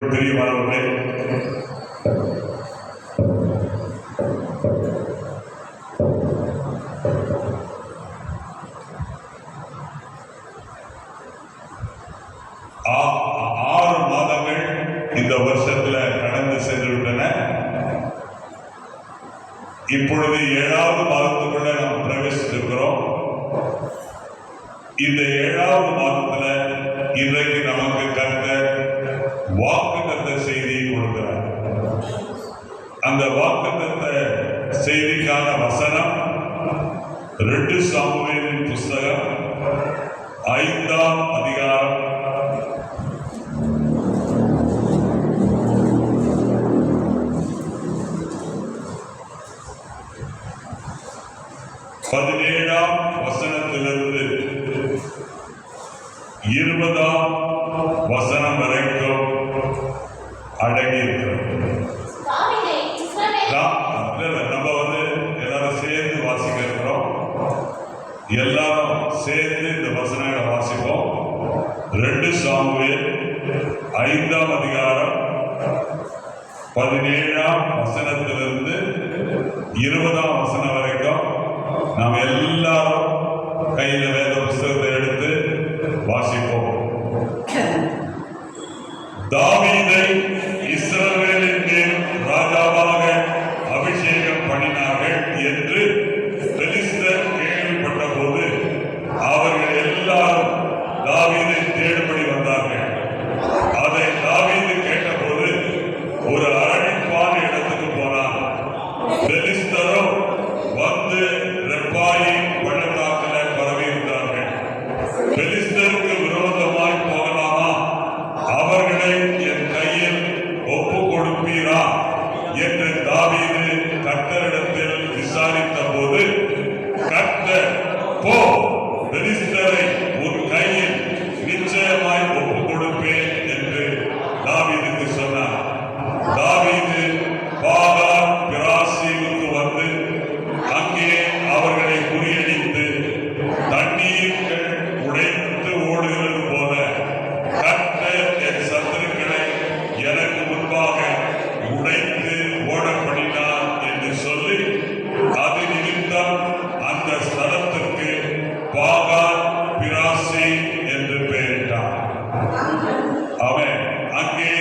பிரியமானவர்களே, ஆறு மாதங்கள் இந்த வருஷத்துல கடந்து சென்றுவிட்டன. இப்பொழுது 7வது மாதத்துக்குள்ள நாம் பிரவேசித்திருக்கிறோம். இந்த 7வது மாதத்துல இன்றைக்கு நமக்கு கர்த்தர் வாக்குத்தத்த செய்தியை கொடுக்கிறார். அந்த வாக்குத்தத்த செய்திக்கான வசனம் 2 சாமுவேலின் புஸ்தகம் 5ஆம் அதிகாரம் 17ஆம் வசனத்திலிருந்து 20ஆம் வசனம் வரைக்கும் அடங்கி இருக்கிறோம். நம்ம எல்லாரும் சேர்ந்து வாசிக்க இருக்கிறோம். எல்லாரும் சேர்ந்து இந்த வசனங்களை வாசிப்போம். 2 சாமுவேல் 5ஆம் அதிகாரம் 17ஆம் வசனத்திலிருந்து 20ஆம் வசனம் வரைக்கும் நாம் எல்லாரும் கையில வேத புஸ்தகத்தை எடுத்து வாசிப்போம். தாவீதை இஸ்ரவேலின் மேல் ராஜாவாக அபிஷேகம் பண்ணினார்கள் என்று பெலிஸ்தர் கேள்விப்பட்ட போது அவர்கள் எல்லாரும் தாவீதை தேடும்படி வந்தார்கள். அதை தாவீது கேட்டபோது ஒரு அரணிப்பான இடத்துக்கு போனார். பெலிஸ்தரோ வந்து ரெப்பாயின் பள்ளத்தாக்கில பரவி இருந்தார்கள். பெலிஸ்தருக்கு விரோதமாய் போகலாமா? அவர்களை என் கையில் ஒப்பு கொடுப்பீரா என்று தாவீது கர்த்தரிடத்தில் விசாரித்த போது, கர்த்தர், போ, பெலிஸ்தரை உன் கையில் நிச்சயமாய் ஒப்பு கொடுப்பேன் என்று தாவீதுக்கு சொன்னார். தாவீது பாகால் பிராசீமுக்கு வந்து அங்கே அவர்களை முறியடித்து தண்ணீர்கள் உடைத்து ஓடுகிறது போல கர்த்தர் என் சத்துருக்களை எனக்கு முன்பாக உடைத்து ஓடப்படினார் என்று சொல்லி அது நிமித்தம் அந்த ஸ்தலத்திற்கு பாகால் பிராசி என்று பெயரிட்டார். அவன் அங்கே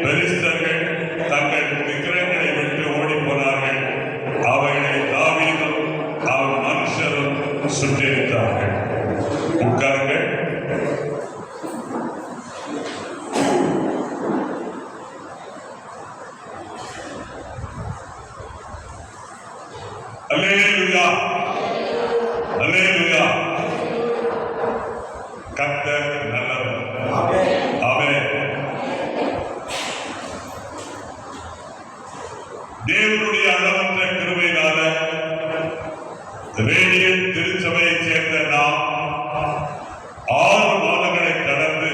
பெலிஸ்தர்கள் தங்கள் விக்கிரகங்களை விட்டு ஓடி போனார்கள். அவைகளை தாவீதும் அவன் மனுஷரும் சுட்டெரித்தார்கள். உட்காருங்கள். அல்லேலூயா, அல்லேலூயா. கர்த்தர் நல்லவர். ஆமென். தேவனுடைய அளவற்ற கிருபையினால ரேடியல் திருச்சபையைச் சேர்ந்த நாம் 6 மாதங்களை கடந்து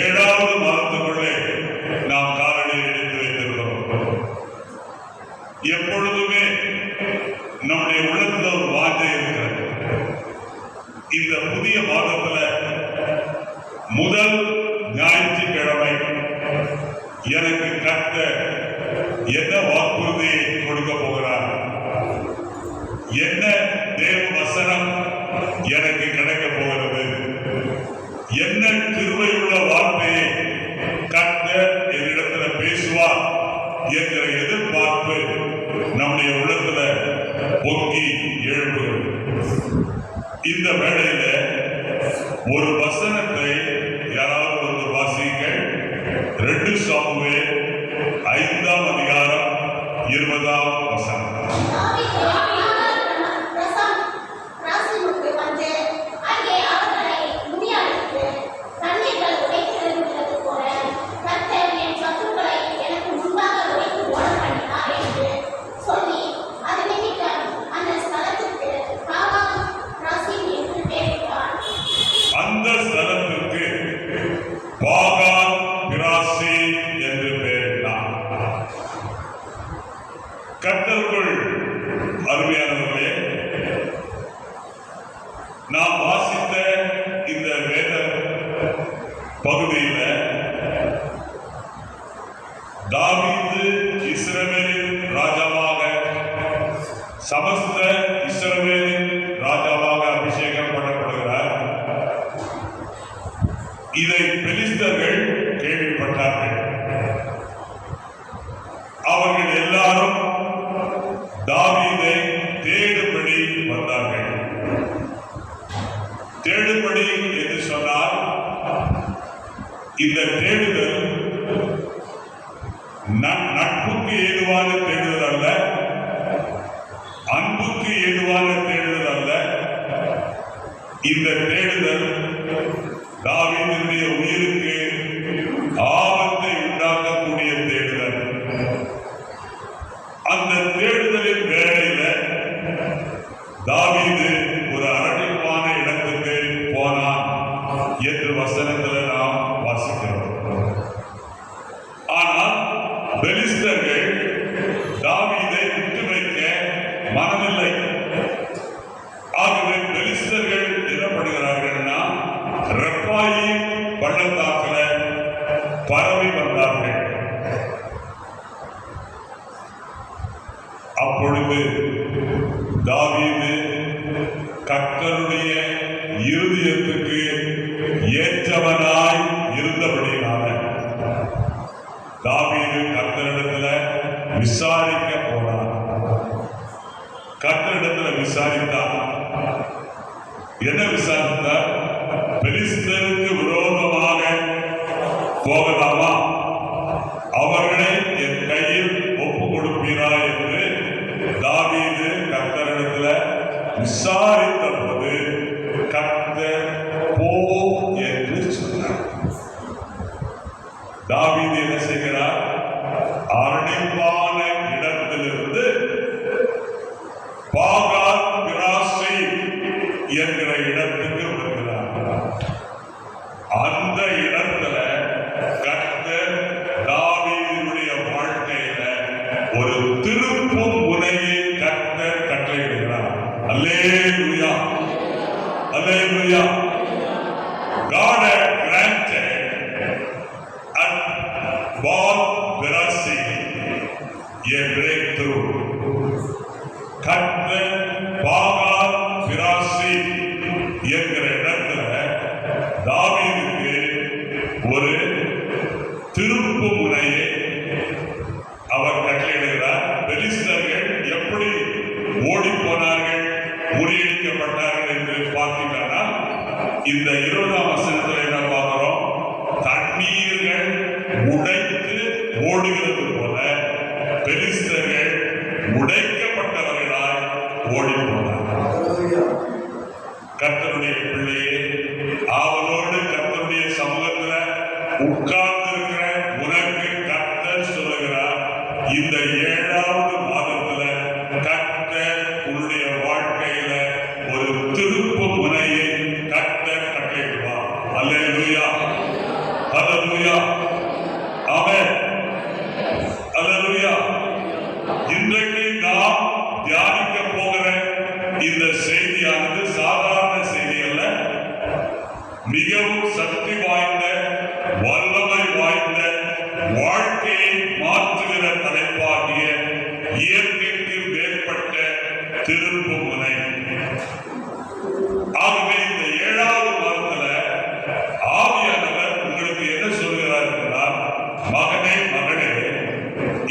7வது மாதத்துக்குள்ளே நாம் காலடியை எடுத்து வைத்திருக்கிறோம். எப்பொழுதுமே நம்முடைய உள்ளத்துல ஒரு வாஞ்சை இருக்கிறது. இந்த புதிய மாதத்துல முதல் ஞாயிற்றுக்கிழமை எனக்கு கர்த்தர் என்ன வாக்குறுதியை கொடுக்க போகிறார், என்ன தேவ வசனம் எனக்கு கிடைக்க போகிறது, என்ன கிருபையுள்ள வார்த்தையை கர்த்தர் என்னிடத்துல பேசுவார் என்கிற எதிர்பார்ப்பு நம்முடைய உள்ளத்துல பொங்கி எழுப்புகிறது. இந்த வேளையில ஒரு வசனத்தை யாராவது வந்து வாசியுங்கள். 2 சாமுவேல் 5ஆம் அதிகாரம் 20ஆம் வசனம். அந்த ஸ்தலத்திற்கு பாகால் பிராசி என்று பெயரிட்டார். கர்த்தருக்குள் அருமையான தாவீது இஸ்ரவேலின் ராஜாவாக, சமஸ்த இஸ்ரவேலின் ராஜாவாக அபிஷேகம் பண்ணப்படுகிறார். இதை பெலிஸ்தர்கள் கேள்விப்பட்டார்கள். அவர்கள் எல்லாரும் தாவீதை தேடும்படி வந்தார்கள். தேடும்படி என்று சொன்னால் இந்த தேடுதல் நட்புக்கு ஏதுவான தேடுதல் அல்ல, அன்புக்கு ஏதுவான தேடுதல் அல்ல. இந்த தேடுதல் தாவீதுடைய உயிருக்கு ஆபத்தை உண்டாக்கக்கூடிய தேடுதல். அந்த தேடுதலின் வேளையில தாவீது ஒரு அரணிப்பான இடத்துக்கு போனான் என்று வசனத்தில் நாம் வாசிக்கிறோம். ஆனால் பெலிஸ்தர்கள் தாவீதை விட்டு வைக்க மனமில்லை. ஆகவே பெலிஸ்தர்கள் என்னப்படுகிறார்கள்னா ரெப்பாயீம் பள்ளத்தாக்கில் பரவி வந்தார்கள். அப்பொழுது தாவீது கர்த்தருடைய இருதயத்துக்கு ஏற்றவனாய் இருந்தபடினால தாவீது கர்த்தரிடத்துல விசாரிக்க போனார். கர்த்தரிடத்துல விசாரித்தார். என்ன விசாரித்தார்? பெலிஸ்தருக்கு விரோதமாக போகலாமா, அவர்களை என் கையில் ஒப்பு கொடுப்பீரா என்று தாவீது கர்த்தரிடத்துல விசாரித்த போது கர்த்தர் போ என்று சொன்னார். தாவீது என்ன செய்கிறார்? அரணிப்பான இடத்திலிருந்து பாகால் பிராசை என்கிற இடத்துக்கு வருகிறார். அந்த இடத்துல கர்த்தர் தாவீதுடைய வாழ்க்கையில ஒரு திருப்பு முனையை கர்த்தர் கட்டளையிடுகிறார். அல்லேலூயா, அல்லேலூயா. God had granted at Baal-Berasi a breakthrough. கர்த்தர் பாகால்-பிராசி என்கிற இடத்துல தாவீதுக்கு ஒரு திருப்பு முனையை அவர் கட்டளையிடுகிறார். பெலிஸ்தர்கள் எப்படி ஓடி போனார்கள், முறியடிக்கப்பட்டார்கள் என்று பார்த்தீங்கன்னா இந்த 20ஆம் வசனத்தில் என்ன பார்க்கிறோம்? தண்ணீர்கள் உடைத்து ஓடுகிறது போல பெலிஸ்தர்கள் உடைக்கப்பட்டவர்களாய் ஓடி போனார்கள். கர்த்தருடைய பிள்ளையே, அவனோடு கர்த்தருடைய சமூகத்துல உட்கார்ந்திருக்கிற உனக்கு கர்த்தர் சொல்லுகிறார், இந்த 7வது மாதத்துல கர்த்தர் உன்னுடைய வாழ்க்கையில ஒரு திருப்பு முனையை கர்த்தர் கட்டளையிடுவார். அல்லேலூயா, அல்லேலூயா, ஆமென், அல்லேலூயா. இன்றைக்கு நாம் தியானிக்க போகிற இந்த செய்தியானது சாதாரண செய்தி அல்ல, மிகவும் சக்தி வாய்ந்த, வல்லமை வாய்ந்த, வாழ்க்கையை மாற்றுகிற தலைப்பாகிய இயற்கைக்கு மேற்பட்ட திருப்பு முனை. ஆகவே இந்த 7வது மாதத்துல ஆவியானவர் உங்களுக்கு என்ன சொல்கிறார் என்றால், மகனே மகளே,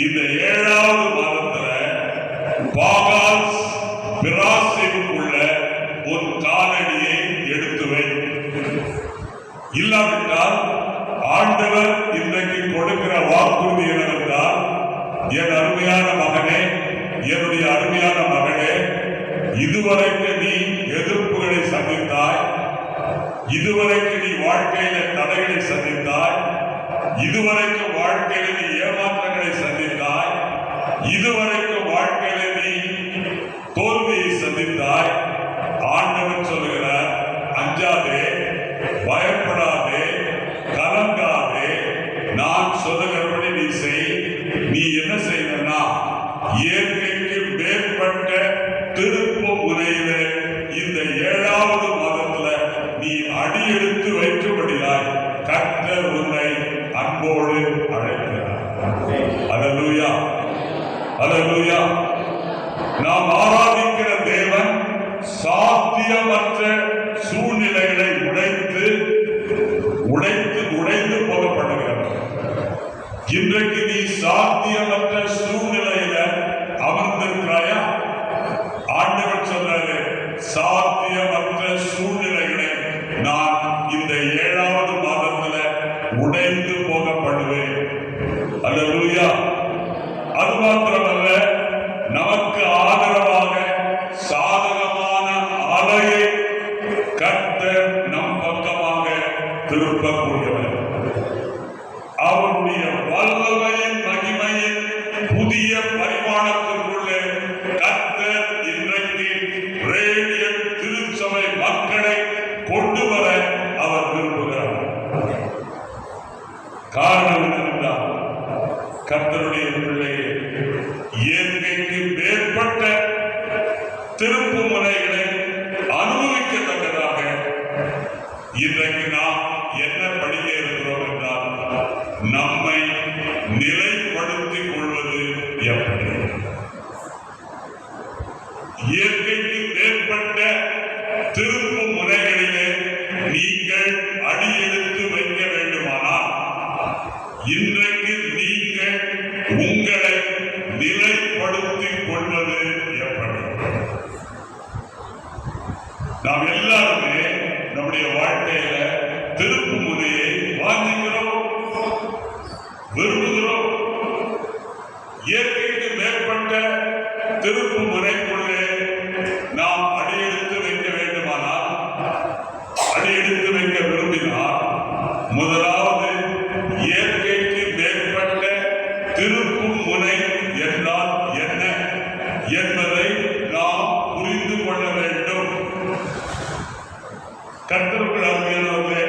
இந்த 7வது மாதத்துல பாகால் பிராசிற்குள்ள உன் காலடியை எடுத்து வை. இல்லாவிட்டால் ஆண்டவர் இன்றைக்கு கொடுக்கிற வாக்குறுதி என்னவென்றால், என் அருமையான மகனே, என்னுடைய அருமையான மகளே, இதுவரைக்கு நீ எதிர்ப்புகளை சந்தித்தாய், இதுவரைக்கு நீ வாழ்க்கையில தடைகளை சந்தித்தாய், இதுவரைக்கும் வாழ்க்கையில நீ ஏமாற்றங்களை சந்தித்தாய், இதுவரைக்கும் வாழ்க்கையில நீ தோல்வியை சந்தித்தாய். ஆண்டவர் சொல்லுகிறார், அஞ்சாதே, பயப்படாதே, கலங்காதே, நான் சொல்லுகிறபடி நீ செய். நீ என்ன செய்யணும்னா, இயற்கைக்கு மேற்பட்ட திருப்பு முனையில இந்த 7வது மாதத்துல நீ அடியெடுத்து வைக்கும்படியாய் கர்த்தர் உன்னை அன்போடு அழைக்கிறார். அல்லேலூயா, அல்லேலூயா. நாம் ஆராதிக்கிற தேவன் சாத்தியமற்ற சூழ்நிலைகளை உடைத்து போக பண்ணுகிறார். இன்றைக்கு நீ சாத்தியமற்ற சூழ்நிலையில அமர்ந்திருக்கிறாயா? ஆண்டவர் சொல்றாரு, சாத்தியமற்ற சூழ்நிலைகளை நான் இந்த 7வது மாதத்துல உடைந்து போக பண்ணுவேன். அல்லேலூயா. அது மாத்திரமல்ல, நமக்கு ஆதரவாக சாதகமான அலையை கர்த்தர் நம் பக்கமாக திருப்பக்கூடியவர். அவருடைய வல்லமையின் மகிமையின் புதிய பரிமாணத்திற்குள்ளே கர்த்தர் இன்றைக்கு ரேடியல் திருச்சபை மக்களை கொண்டு வர அவர் விரும்புகிறார். காரணம் என்னவென்றால், கர்த்தருடைய பிள்ளையை இயற்கைக்கு மேற்பட்ட திருப்பு முறைகளை அனுபவிக்கத்தக்கதாக இன்றைக்கு நாம் என்ன படிக்க இருக்கிறோம் என்றால், நம்மை நிலைப்படுத்திக் கொள்வது எப்படி. இயற்கைக்கு மேற்பட்ட திருப்பு முறைகளிலே நீங்கள் அடியெடுத்து வைக்க வேண்டுமானால், இன்றைக்கு நீங்கள் உங்களை நிலைப்படுத்திக் கொள்வது எப்படி? நாம் எல்லாருமே நம்முடைய வாழ்க்கையில திருப்பு முறையை வாஞ்சிக்கிறோம், விரும்புகிறோம். இயற்கைக்கு மேற்பட்ட திருப்பு முறைக்குள்ளே நாம் அடியெடுத்து வைக்க வேண்டுமானால், அடியெடுத்து வைக்க விரும்பினால், முதலாவது இயற்கைக்கு மேற்பட்ட திருப்பு முறை என்றால் என்ன என்பதை நாம் புரிந்து கொள்ள வேண்டும். கர்த்தருக்குள் அருமையானவர்களே,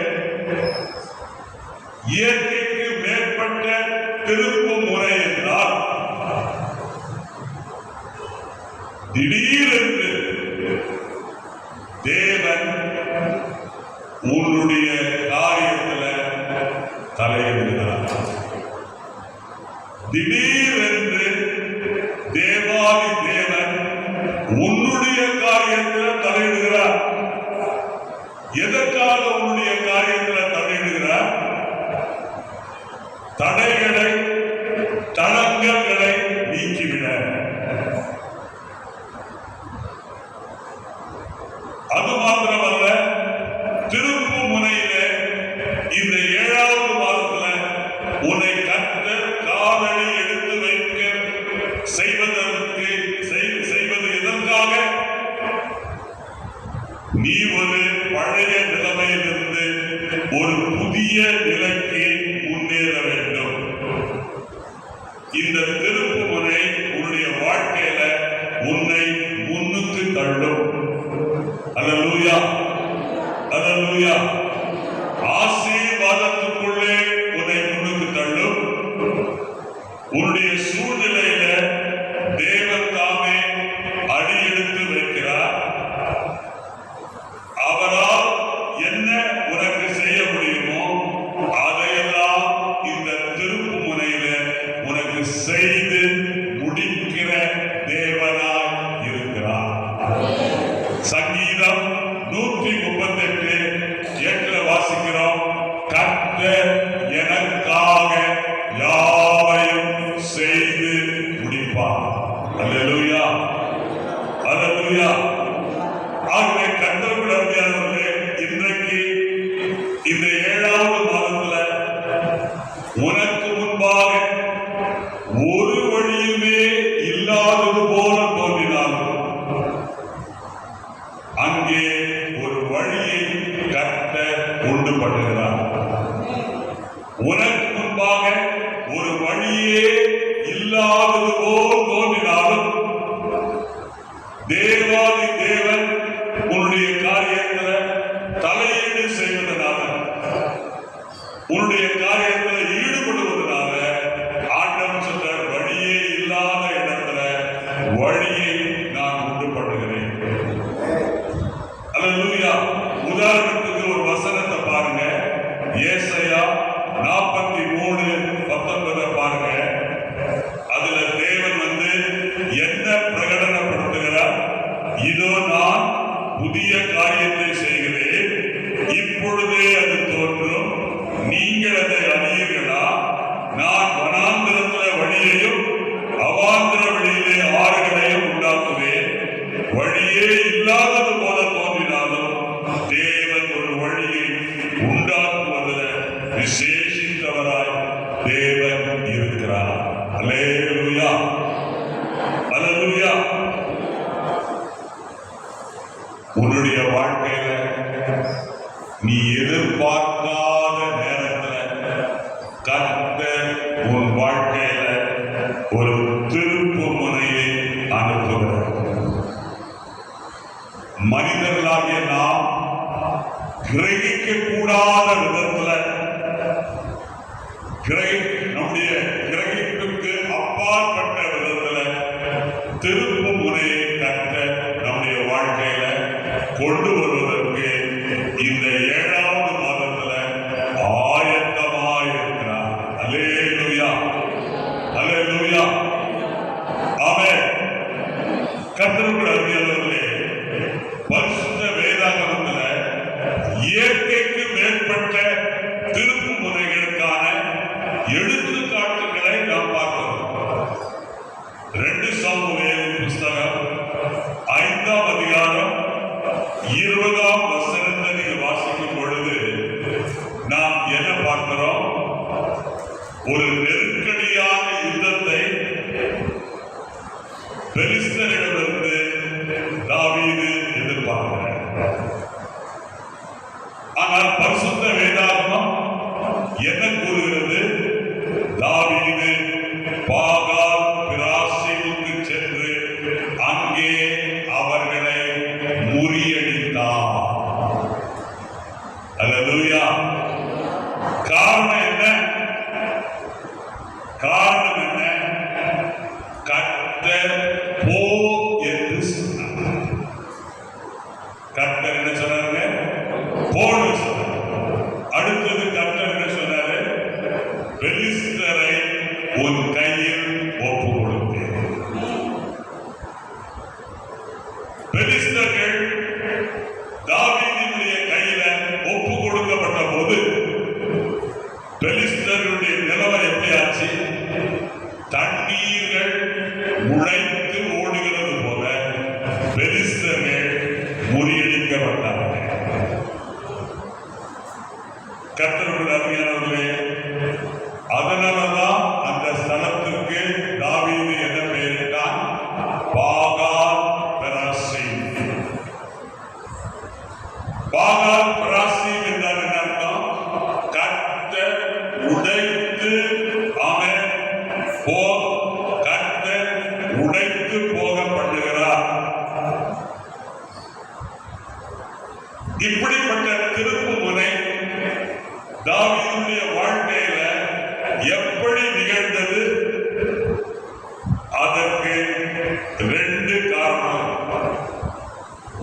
இயற்கைக்கு மேற்பட்ட திருப்பு முறை என்றால் திடீரென்று தேவன் உன்னுடைய காரியத்துல தலையிடுகிறார். திடீரென்று தேவாதி தேவன் உன்னுடைய காரியத்தில் தலையிடுகிறார். எதற்காக உன்னுடைய காரியத்தில் தலையிடுகிறார்? தடைகளை, தடங்கல்களை நீக்கிவிட. அது மாத்திரமல்ல, திருப்பு முனையிலே இந்த 7வது மாதத்துல உன்னை கர்த்தர் காலடி எடுத்து வைக்க செய்வது எதற்காக? நீ ஒரு பழைய நிலைமையிலிருந்து ஒரு புதிய நிலைக்கு முன்னேற வேண்டும். இந்த திருப்பு முனை உன்னுடைய வாழ்க்கையில உன்னை முன்னுக்கு தள்ளும். அல்லேலூயா, அல்லேலூயா. ஆசீர்வாதத்துக்குள்ளே உன்னை முன்னுக்கு தள்ளும். உன்னுடைய சூழ்நிலையில தேவன் தாமே அடியெடுத்து வைக்கிறார். அவரால் என்ன உனக்கு செய்ய முடியுமோ அதையெல்லாம் இந்த திருப்பு முனையில உனக்கு செய்து முடிக்கிற தேவனாய் இருக்கிறார். சங்கீதம் 138:8 வாசிக்கிறோம், கர்த்தர் எனக்காக யாவையும் செய்து முடிப்பார். அல்லேலூயா, அல்லேலூயா. ஆகவே கர்த்தருக்குள் அருமையானவர்களே, இன்றைக்கு இந்த 7வது மாதத்துல உனக்கு முன்பாக ஒரு வழியுமே இல்லாதது போல தோன்றினாலும் அங்கே ஒரு வழியை கர்த்தர் உண்டு பண்ணுகிறார். உனக்கு முன்பாக ஒரு வழியே இல்லாதது போல் தோன்றினாலும் தேவாதி தேவன் உன்னுடைய காரியத்தில் தலையீடு செய்வதனால, உன்னுடைய காரியத்தில் ஈடுபடுவதனால தேவன் இருக்கிறார். அல்லேலூயா, அல்லேலூயா. உன்னுடைய வாழ்க்கையில நீ எதிர்பார்க்காத நேரத்துல கர்த்தர் உன் வாழ்க்கையில ஒரு திருப்பு முனையை அனுப்புகிறார். மனிதர்களாகிய நாம் கிரகிக்க கூடாத விதத்துல நம்முடைய கிரகிப்புக்கு அப்பாற்பட்ட விதத்துல திருப்பு முனையை கர்த்தர் நம்முடைய வாழ்க்கையில கொண்டு வருவதற்கு இந்த 7வது மாதத்துல ஆயத்தமாயிருக்கிறார். அல்லேலூயா, அல்லேலூயா, ஆமென். கர்த்தருக்குள் அருமையானவர்களே, பரிசுத்த வேதாகமத்துல இயற்கைக்கு மேற்பட்ட திருப்பு முனைகளுக்கான எடுத்துக்காட்டுகளை நாம் பார்க்கிறோம். 2 சாமுவேல் புஸ்தகம் 5ஆம் அதிகாரம் 20ஆம் வசனத்தை நீங்கள் வாசிக்கும் பொழுது நாம் என்ன பார்க்கிறோம்? ஒரு நெருக்கடியான யுத்தத்தை பெலிஸ்தரிடமிருந்து தாவீது எதிர்பார்க்கிறார். ஆனால் பரிசுத்த வேதாகமம் என்ன கூறுகிறது? தாவீது பாகால் பிராசீமுக்கு சென்று அங்கே அவர்களை முறியடித்தார். அல்லேலூயா. காரணம் என்ன? காரணம் என்ன? கர்த்தர் போ என்று சொன்னார். கர்த்தர் என்ன சொன்னாங்க? போன்னு சொன்னார். அடுத்தது கர்த்தர் என்ன சொன்னாரு? பெலிஸ்தரை உன் கையில் ஒப்பு கொடுத்தேன். பெலிஸ்தர்கள் தாவீதினுடைய கையில ஒப்பு கொடுக்கப்பட்ட போது பெலிஸ்தர்களுடைய நிலைமை எப்படி ஆச்சு? தண்ணீர்கள் உழைத்து ஓடுகிறது போல பெலிஸ்தர்கள் முறியடிக்கப்பட்டார்கள். கர்த்தருக்குள் அருமையானவர்களே, அதனாலதான் அந்த ஸ்தலத்திற்கு தாவீது என்ன பெயரிட்டான்? பாகால் பெராசீம். பாகால் பெராசீம் என்றால் என்ன அர்த்தம்? கர்த்தர் உடைத்து கர்த்தர் உடைத்து போக பண்ணுகிறார். இப்படிப்பட்ட திருப்பு முனை தாவீதுடைய வாழ்க்கையில எப்படி நிகழ்ந்தது? அதற்கு 2 காரணம்.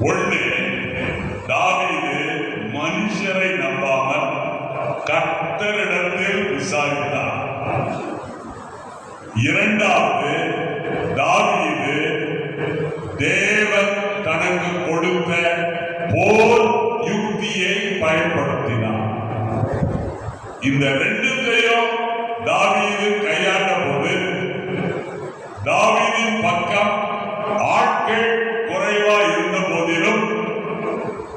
ஒன்று, தாவீது மனுஷரை நம்பாமல் கர்த்தரிடத்தில் விசாரித்தார். 2வது, தாவீது தேவன் தனக்கு கொடுத்த போர் யுக்தியை பயன்படுத்தினார். இந்த 2த்தையும் தாவீது கையாண்ட போது தாவீதின் பக்கம் ஆட்கள் குறைவா இருந்த போதிலும்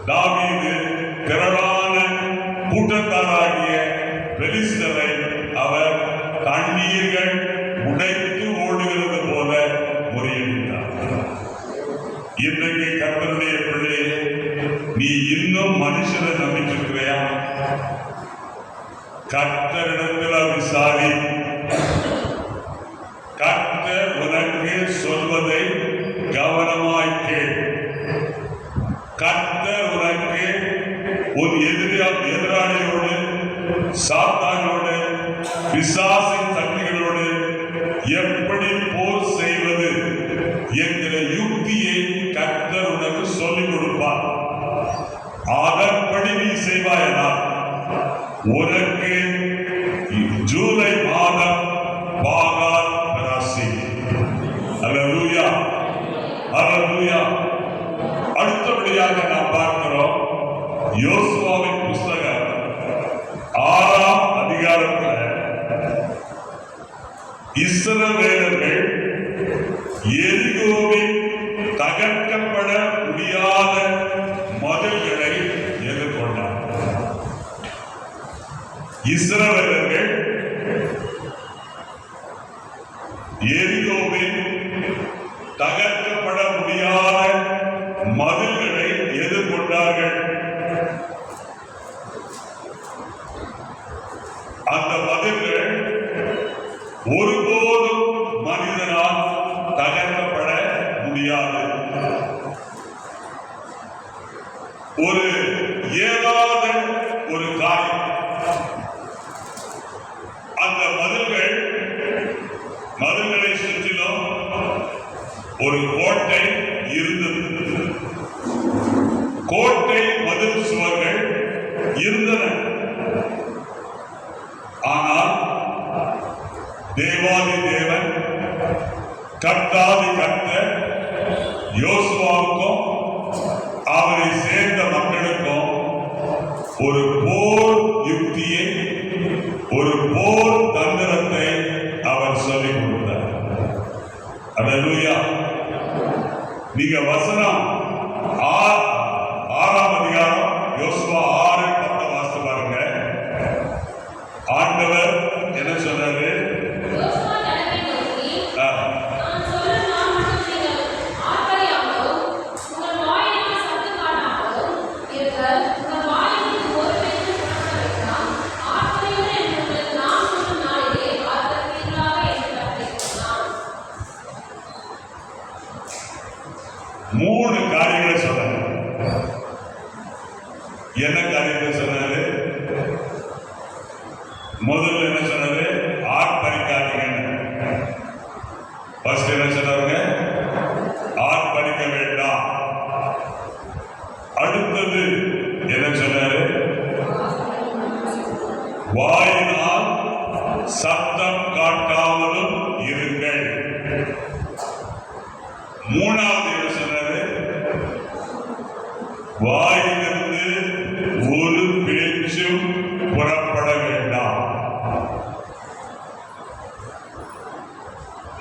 தாவீது திரளான கூட்டத்தாராகிய பெலிஸ்தரை அவர் தண்ணீர்கள் உடைத்து ஓடுகிறது போல முறியடித்தார். இன்றைக்கு கர்த்தருடைய பிள்ளையே, நீ இன்னும் மனுஷனை நம்பிட்டிருக்கிறையா? கர்த்தரிடத்தில் விசாரி. கர்த்தர் உனக்கு சொல்வதை கவனமாய் கேள். கர்த்தர் உனக்கு உன் எதிராளியோடு, சாத்தானோடு, பிசாசின் சக்திகளோடு எப்படி போர் செய்வது என்கிற யுக்தியை கர்த்தர் உனக்கு சொல்லிக் கொடுப்பார். அதன்படி நீ செய்வாயனால் உனக்கு ஜூலை மாதம் பாகால் பெராசீம். அல்லேலூயா, அல்லேலூயா. அடுத்தபடியாக நாம் பார்க்கிறோம் யோசுவாவின் புஸ்தகம் 6ஆம் அதிகாரத்தில் இஸ்ரவேலர்கள் எரிகோவில் தகர்க்கப்பட முடியாத மதில்களை எதிர்கொண்டார். இஸ்ரவேலர்கள் எரிகோவின் தகர்க்கப்பட முடியாத மதில்களை எதிர்கொண்டார்கள். அந்த மதில்கள் ஒருபோதும் மனிதனால் தகர்க்கப்பட முடியாது. ஒரு இயலாத ஒரு காரியம். அந்த மதில்களை சுற்றிலும் ஒரு கோட்டை இருந்தது. கோட்டை மதில் சுவர்கள் இருந்தன. ஆனால் தேவாதி தேவன் கர்த்தாதி கர்த்தர் யோசுவாவுக்கும் அவரை சேர்ந்த மக்களுக்கும் ஒரு போர் யுக்தியை, ஒரு போர் தந்திரத்தை அவர் சொல்லிக் கொடுத்தார். அல்லேலூயா. நீங்க வசனம் 6ஆம் அதிகாரம் யோசுவா 6:10 வாசித்து பாருங்க. ஆண்டவர் என்ன சொன்னாரு? மூணு காரியங்களை சொன்னாரு. என்ன காரியத்தை சொன்னாரு? முதல்ல என்ன சொன்னாரு? ஆர்ப்பரிக்காதீங்க. ஃபர்ஸ்ட் என்ன சொன்னாருங்க? ஆர்ப்பரிக்க வேண்டாம். அடுத்தது என்ன சொன்னாரு? வாயினால் சத்தம் காட்டாமலும் இருங்கள். மூணாவது என்ன சொன்னாரு? வாயிலிருந்து ஒரு பேச்சும் புறப்பட வேண்டாம்.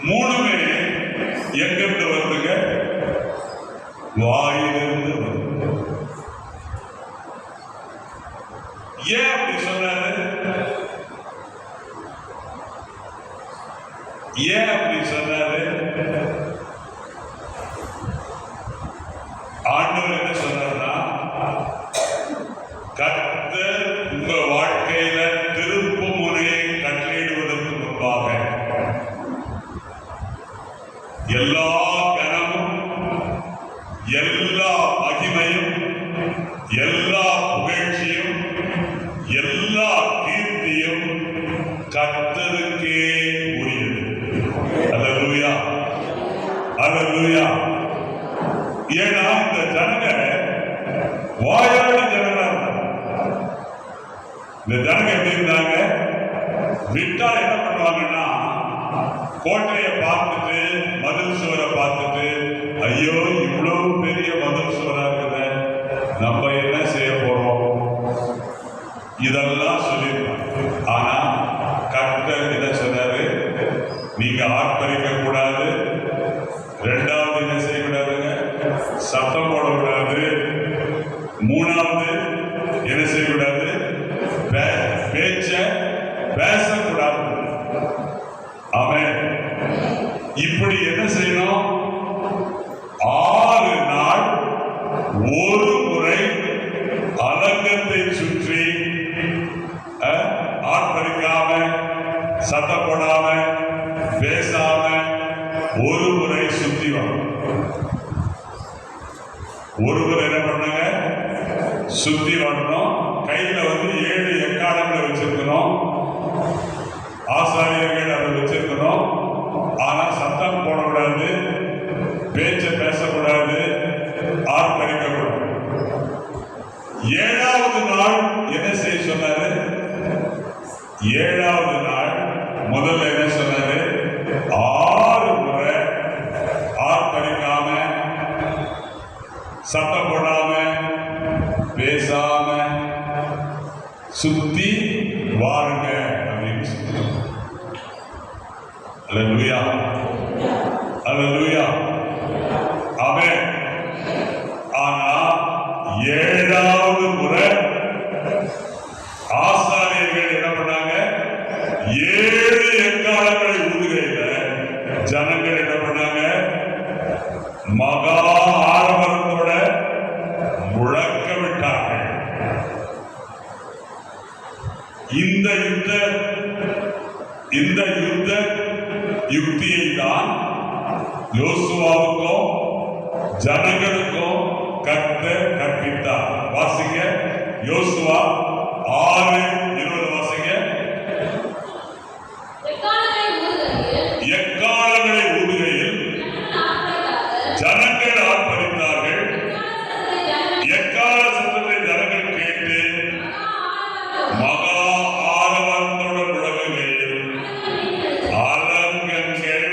மூணுமே எங்கிருந்து வருதுங்க? வாயிலிருந்து வருது. ஏன் அப்படி சொன்னாரு? ஏன் அப்படி சொன்னாரு? ஆண்டவர் என்ன சொன்னார்னா, கர்த்தர் உங்க வாழ்க்கையில திருப்பு முறையை கட்டளையிடுவதற்கு முன்பாக எல்லா கனமும், எல்லா மகிமையும், எல்லா புகழ்ச்சியும், எல்லா கீர்த்தியும் கர்த்தருக்கே உரியது. அல்லேலூயா, அல்லேலூயா. ஏன்னா இந்த ஜனங்க வாயாடி ஜனங்களா இருந்தாங்க. இந்த ஜனங்க எப்படி இருந்தாங்க? விட்டா என்ன பண்ணுவாங்கன்னா, கோட்டையை பார்த்துட்டு, மதில் சுவரை பார்த்துட்டு, ஐயோ இவ்வளவு பெரிய மதில் சுவரா இருக்குது, நம்ம என்ன செய்ய போறோம், இதெல்லாம் சொல்லியிருக்காங்க. ஆனா கர்த்தர் என்ன சொன்னாரு? நீங்க ஆர்ப்பரிக்க கூடாது. ரெண்டாவது என்ன செய்யக்கூடாதுங்க? சத்தம் போடக்கூடாது. மூணாவது என்ன செய்யக்கூடாது? பேச்ச பேசக்கூடாது. அவன் இப்படி என்ன செய்யணும்? 6 நாள் ஒரு முறை அலங்கத்தை சுற்றி ஆர்ப்பரிக்காம, சத்தம் போடாம, பேசாம ஒரு முறை சுத்தி வரும். ஒருவர் என்ன பண்ணாங்க? சுத்தி வரணும். கையில 7 எக்காலங்களை வச்சிருக்கணும். ஆசாரியர்கள் அதை வச்சிருக்கணும். ஆனா சத்தம் போடக்கூடாது, பேச்ச பேசக்கூடாது, ஆர்ப்பரிக்க கூடாது. 7வது நாள் என்ன செய்ய சொன்னாரு? 7வது நாள் முதல்ல என்ன சொன்னாரு? 6 முறை ஆர்ப்பரிக்காம, சத்தம் போடாம, பேசாம சுத்தி வாருங்க அப்படின்னு சொல்றாங்க. அல்லேலூயா, அல்லேலூயா. ஆமென். ஆனா 7வது முறை ஆசாரியர்கள் என்ன பண்ணாங்க? 7 எக்காலங்களை ஊதுகையில யுத்த யுக்தியை தான் யோசுவாவுக்கும் ஜனங்களுக்கும் கர்த்தர் கற்பித்தார். வாசிங்க யோசுவா 6:20 வாசிங்க. எக்காலங்களை ஊதுகையில் ஜனங்கள் ஆர்ப்பரித்தார்கள். எக்கால சத்தத்தை ஜனங்கள் கேட்டு மகா ஆரவாரத்துடன் முழங்குகையில் அலங்கங்கள்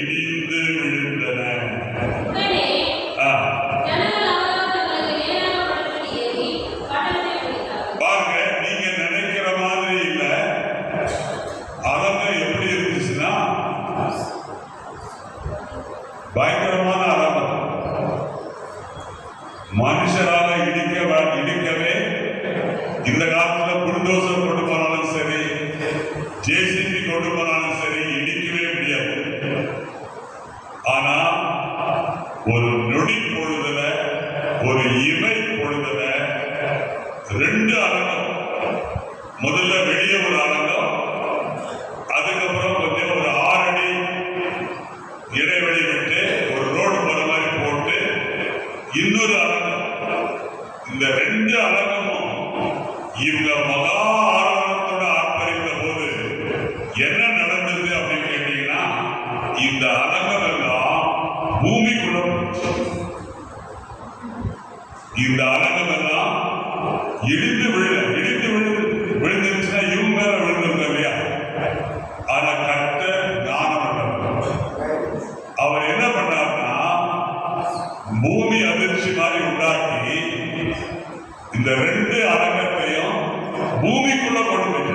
இடிந்து விழுந்தன. பாருங்க, நீங்க நினைக்கிற மாதிரி இல்ல. அலங்கம் எப்படி இருந்துச்சுன்னா பயங்கரமான அலங்கம். மனுஷரால இடிக்கவே இந்த காலத்துல புல்டோசர் கொண்டு போனாலும் சரி, ஜேசிபி கொண்டு போனாலும் சரி, இடிக்கவே முடியாது. ஆனா ஒரு நொடி பொழுதுல, ஒரு இமை பொழுதுல 2 அலங்கம். முதல்ல வெளியே ஒரு அலங்கம், அதுக்கப்புறம் கொஞ்சம் ஒரு 6 அடி இடைவெளி விட்டு ஒரு ரோடு போற மாதிரி போட்டு இன்னொரு அலங்கம். இந்த 2 அலங்கமும் இவங்க மகா ஆரவாரத்தோட ஆர்ப்பரித்த போது என்ன நடந்தது அப்படின்னு கேட்டீங்கன்னா, இந்த அலங்கம் எல்லாம் பூமிக்குள்ள போச்சு. இந்த அலங்கம் எல்லாம் இடிந்து விழுந்துருச்சுன்னா இவங்க மேல விழுந்திருக்க இல்லையா? ஆனா கர்த்தர் ஞானம் அவர் என்ன பண்ணார்னா, பூமி அதிர்ச்சி மாதிரி உண்டாக்கி இந்த 2 அலங்கத்தையும் பூமிக்குள்ள கொண்டு போய்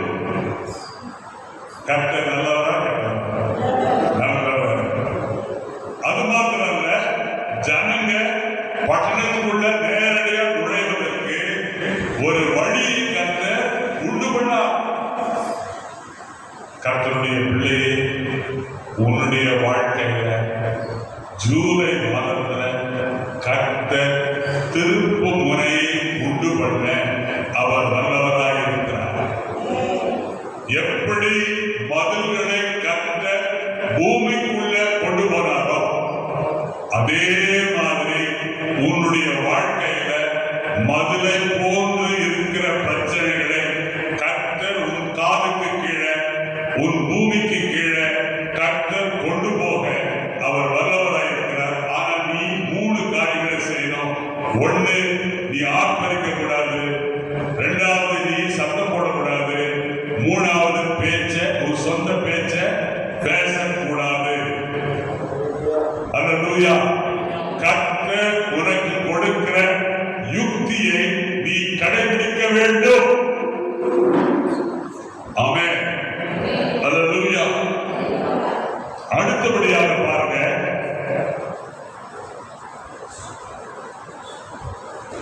கர்த்தர் நல்லவரா நல்லவர். அது மாத்திரம் இல்ல, ஜனங்க பட்டணத்துக்குள்ள நேரடியா நுழைவதற்கு ஒரு வழி கர்த்தர் உண்டு பண்ணார். கர்த்தருடைய பிள்ளையே, உன்னுடைய வாழ்க்கையில ஜூலை மாதத்துல கர்த்தர் திருப்பு முனையை உண்டு பண்ண அவர் வல்லவராக இருக்கிறார். எப்படி மதில்களை கர்த்தர் பூமிக்குள்ள கொண்டு போனாரோ அதே மாதிரி உன்னுடைய வாழ்க்கையில மதுளை போன்று இருக்கிற பிரச்சனைகளை கர்த்தர் உன் காதுக்கு கீழே, உன் பூமிக்கு கீழே கர்த்தர் கொண்டு போக அவர் வல்லவராக இருக்கிறார். ஆனா நீ 3 காரியங்களை செய்யணும். 1, நீ ஆர்ப்பரிக்க கூடாது. 2வது, நீ சத்தம் போடக்கூடாது. 3வது, உன் சொந்த பேச்ச பேசக்கூடாது. அல்லேலூயா. கர்த்தர் உனக்கு கொடுக்கிற யுக்தியை நீ கடைபிடிக்க வேண்டும். ஆமென். அல்லேலூயா. அடுத்தபடியாக பாருங்க,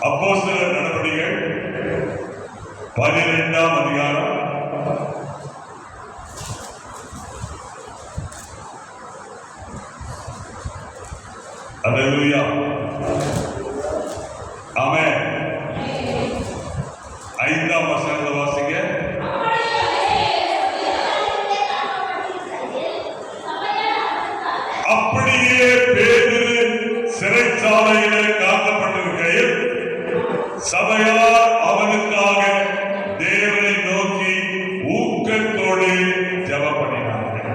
அப்போஸ்தலர் நடவடிக்கைகள் 12ஆம் அதிகாரம் 5ஆம் வசனத்தை வாசிங்க. அப்படியே பேதுரு சிறைச்சாலையிலே காக்கப்பட்டிருக்கையில் சபையார் அவனுக்காக தேவனை நோக்கி ஊக்கத்தோடு ஜெபம் பண்ணினார்கள்.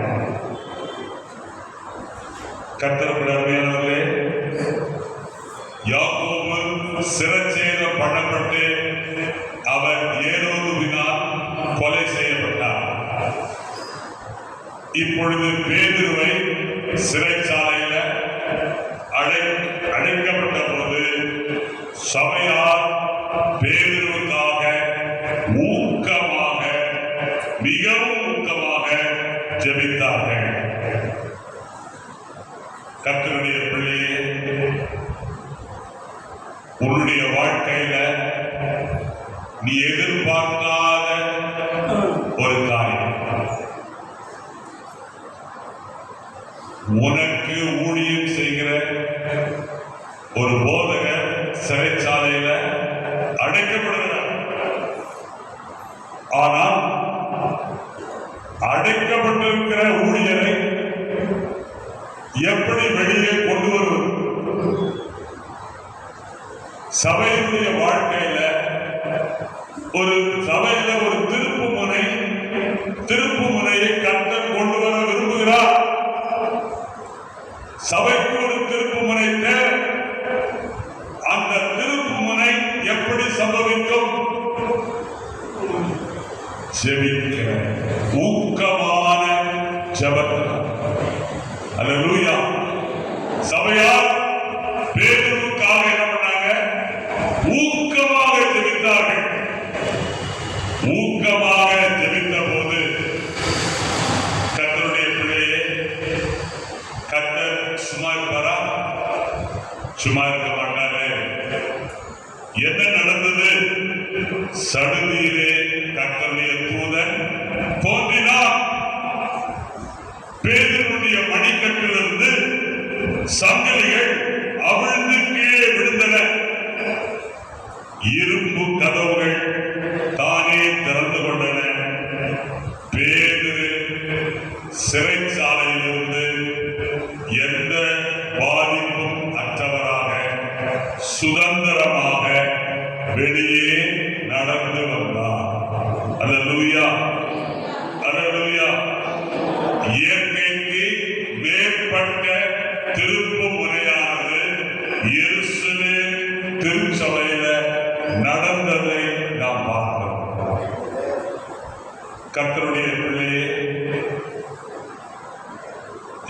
கர்த்தருடைய அருமையானவர்களே, யாக்கோபு சிறைச்சேதம் பண்ணப்பட்டு அவர் ஏரோதுவினால் கொலை செய்யப்பட்டார். இப்பொழுது பேதுருவை சிறைச்சாலையில அழைக்கப்பட்ட போது சபையார் பேதுருவுக்காக ஊக்கமாக, மிகவும் ஊக்கமாக ஜெபித்தார்கள். கர்த்தருடைய பிள்ளையே, உன்னுடைய வாழ்க்கையில நீ எதிர்பார்க்காத ஒரு காரியம், உனக்கு ஊழியம் செய்கிற ஒரு போதகர் சிறைச்சாலையில அடைக்கப்படுகிறார். ஆனால் அடைக்க அடைக்கப்பட்டிருக்கிற ஊழியரை எப்படி வெளியே கொண்டு வருவது? சபையினுடைய வாழ்க்கையில ஒரு சபையில ஒரு திருப்பு முனையை கர்த்தர் கொண்டு வர விரும்புகிறார். சபைக்கு ஒரு திருப்பு முனை தேவை. அந்த திருப்பு முனை எப்படி சம்பவிக்கும்? ஜெபிக்கிற ஊக்கமான ஜெபத்தினால். அல்லேலூயா. சபையார் பேதுருவுக்காக என்ன பண்ணாங்க? ஊக்கமாக ஜெபித்தார்கள். ஊக்கமாக ஜெபித்த போது கர்த்தருடைய பிள்ளையே, கர்த்தர் சும்மா இருப்பாரா? சும்மா இருக்க மாட்டாரு. என்ன நடந்தது? சடுதியிலே கர்த்தருடைய தூதன் தோன்றினார். பேதுருவுடைய மணிக்கட்டிலிருந்து சங்கிலிகள் அவிழ்ந்து கீழே விழுந்தன. இரும்பு கதவுகள் தானே திறந்து கொண்டன. பேதுரு சிறைச்சாலையிலிருந்து எந்த பாதிப்பும் அற்றவராக சுதந்திரமாக வெளியே நடந்து வந்தார். அல்லேலூயா, அல்லேலூயா. இயற்கைக்கு மேற்பட்ட திருப்பு முனையானது எருசலேம் திருச்சபையில நடந்ததை நாம் பார்க்கிறோம். கர்த்தருடைய பிள்ளையே,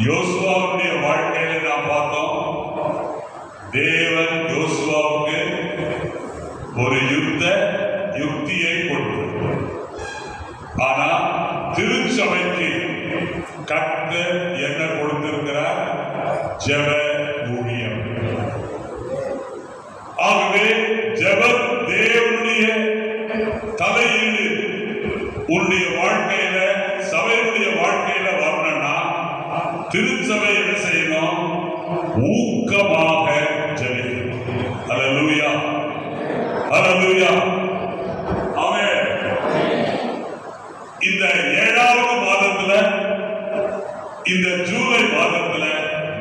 யோசுவாவுடைய வாழ்க்கையில நாம் பார்த்தோம். தேவன் யோசுவாவுக்கு ஒரு யுத்த யுக்தியை கொடுத்தார். ஆனா திருச்சபைக்கு கர்த்தர் என்ன கொடுத்திருக்கிறார்? ஜெப ஊழியம். ஆகவே ஜெப தேவனுடைய தலையீடு உன்னுடைய வாழ்க்கையில, சபையுடைய வாழ்க்கையில வரணும்னா திருச்சபை என்ன செய்யணும்? ஊக்கமாக ஜெபிக்கணும். அல்லேலூயா, அல்லேலூயா. ஆமென். இந்த 7வது மாதத்துல, இந்த ஜூலை மாதத்துல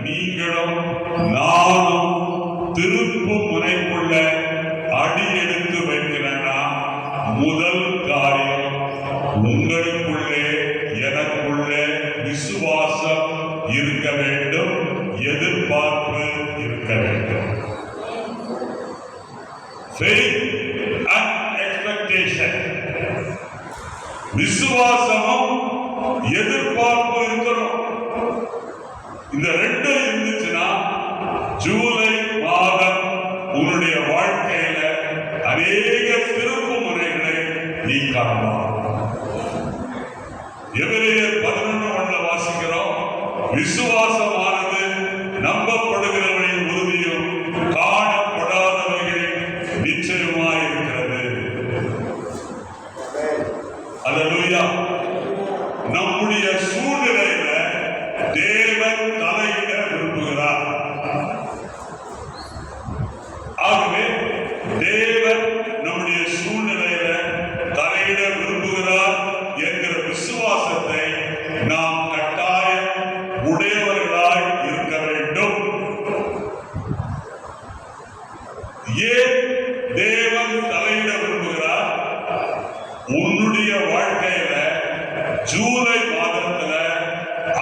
நீங்களும் நானும் திருப்பு முனைக்குள்ள அடி எடுத்து வைக்கிறேன்னா முதல் காரியம் உங்களுக்குள்ளே எனக்குள்ளே விசுவாசம் இருக்க வேண்டும், எதிர்பார்ப்பு இருக்க வேண்டும். Faith and expectation. விசுவாசமும் எதிர்பார்ப்பு இருக்கணும். இந்த ரெண்டும் இருந்துச்சுன்னா ஜூலை மாதம் உன்னுடைய வாழ்க்கையில அநேக திருப்பு முறைகளை நீ காணலாம். எபிரேயர் 11:1 வாசிக்கிறோம். விசுவாசமானது நம்பப்படுகிறவர்களின் உறுதியும் காணப்படாதவர்களின் நிச்சயமாய் இருக்கிறது. அல்லேலூயா. நம்முடைய சூழ்நிலையில தேவன் தலையிட விரும்புகிறார். ஆகவே தேவன் நம்முடைய சூழ்நிலையில தலையிட விரும்புகிறார் என்கிற விசுவாசத்தை நாம் கட்டாயம் உடையவர்களாய் இருக்க வேண்டும். ஏன் தேவன் தலையிட விரும்புகிறார்? உன்னுடைய வாழ்க்கையில ஜூலை மாதத்துல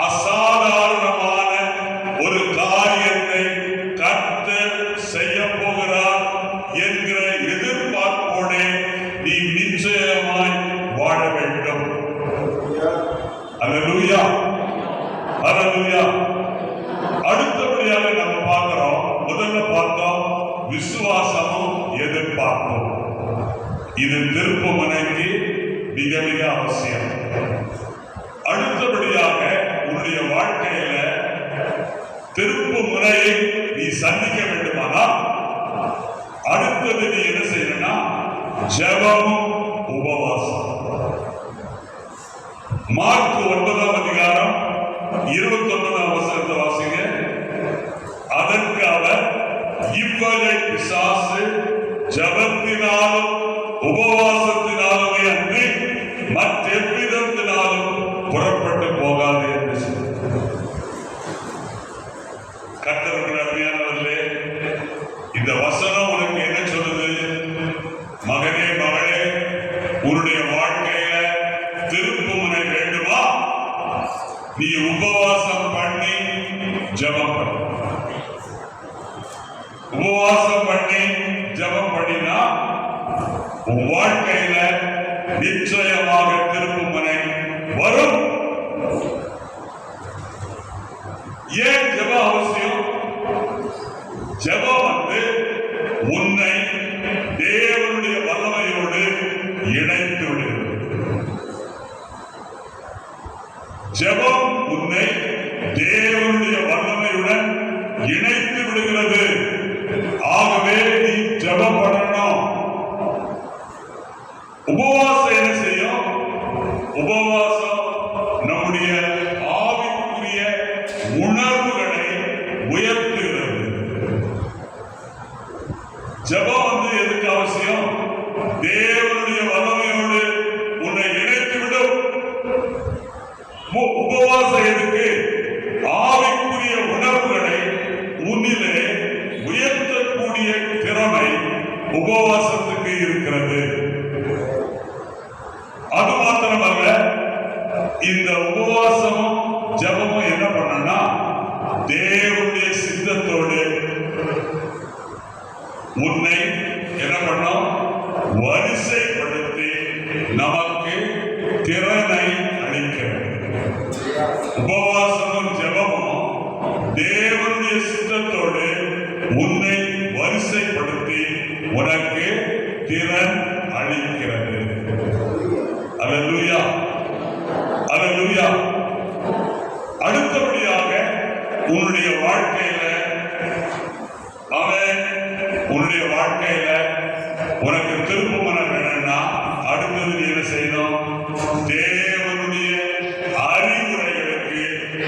அசாதாரணமான ஒரு காரியத்தை கர்த்தர் செய்ய போகிறார் என்கிற எதிர்பார்ப்போட நீ நிச்சயமாய் வாழ வேண்டும். அல்லேலூயா, அல்லேலூயா. அடுத்தபடியாக நம்ம பார்க்கிறோம். முதல்ல பார்த்தோம் விசுவாசமும் எதிர்பார்ப்போம். இது திருப்பு முனைக்கு மிக மிக அவசியம். அடுத்தபடியாக உன்னுடைய வாழ்க்கையில திருப்பு முறையை நீ சந்திக்க வேண்டுமானால் அடுத்தது நீ என்ன செய்யணும்னா ஜெபமும் உபவாசம். மார்க் 9ஆம் அதிகாரம் 29ஆம் வசனத்தை வாசிங்க. அதற்கு அவர், இவ்வகை பிசாசு ஜெபத்தினாலும் உபவாசத்தினாலுமே அன்றி மற்றெவ்விதத்தினாலும் புறப்பட்டு உபவாசம் பண்ணி ஜெபம் பண்ணு. உபவாசம் பண்ணி ஜெபம் பண்ணினா உன் வாழ்க்கையில நிச்சயமாக திருப்புமுனை வரும். ஏன் ஜெபம் அவசியம்? ஜெபம் உன்னை தேவனுடைய வல்லமையோடு இணைத்து விடுகிறது. ஜெபம் உன்னை தேவனுடைய வல்லமையுடன் இணைத்து விடுகிறது. ஆகவே நீ ஜெபம் பண்ணணும். உபவாசம் என்ன செய்யும்? உபவாசம் நம்முடைய ஆவிக்குரிய உணர்வுகளை உயர்த்துகிறது. ஜெபம் எதுக்கு அவசியம்? தேவனுடைய வல்லமையோடு உன்னை இணைத்துவிடும். உபவாசம் எதுக்கு? ஆவிக்குரிய உணர்வுகளை உன்னிலே உயர்த்தக்கூடிய திறமை உபவாசத்துக்கு இருக்கிறது. அது மாத்திரமல்ல, இந்த உபவாசமும் ஜெபமும் என்ன பண்ணா தேவனுடைய சித்தத்தோடு உன்னை என்ன பண்ணும்? வரிசைப்படுத்தி நமக்கு திறனை அளிக்கிறது. உபவாசமும் ஜெபமும் தேவனுடைய சித்தத்தோடு உன்னை வரிசைப்படுத்தி உனக்கு திறன் அளிக்கிறது. அல்லேலூயா, அல்லேலூயா. அடுத்தபடியாக உன்னுடைய வாழ்க்கையில உன்னுடைய வாழ்க்கையில உனக்கு திருப்புமுனை வேணும்னா அடுத்தது நீ என்ன செய்யணும்? தேவனுடைய அறிவுரைகளுக்கு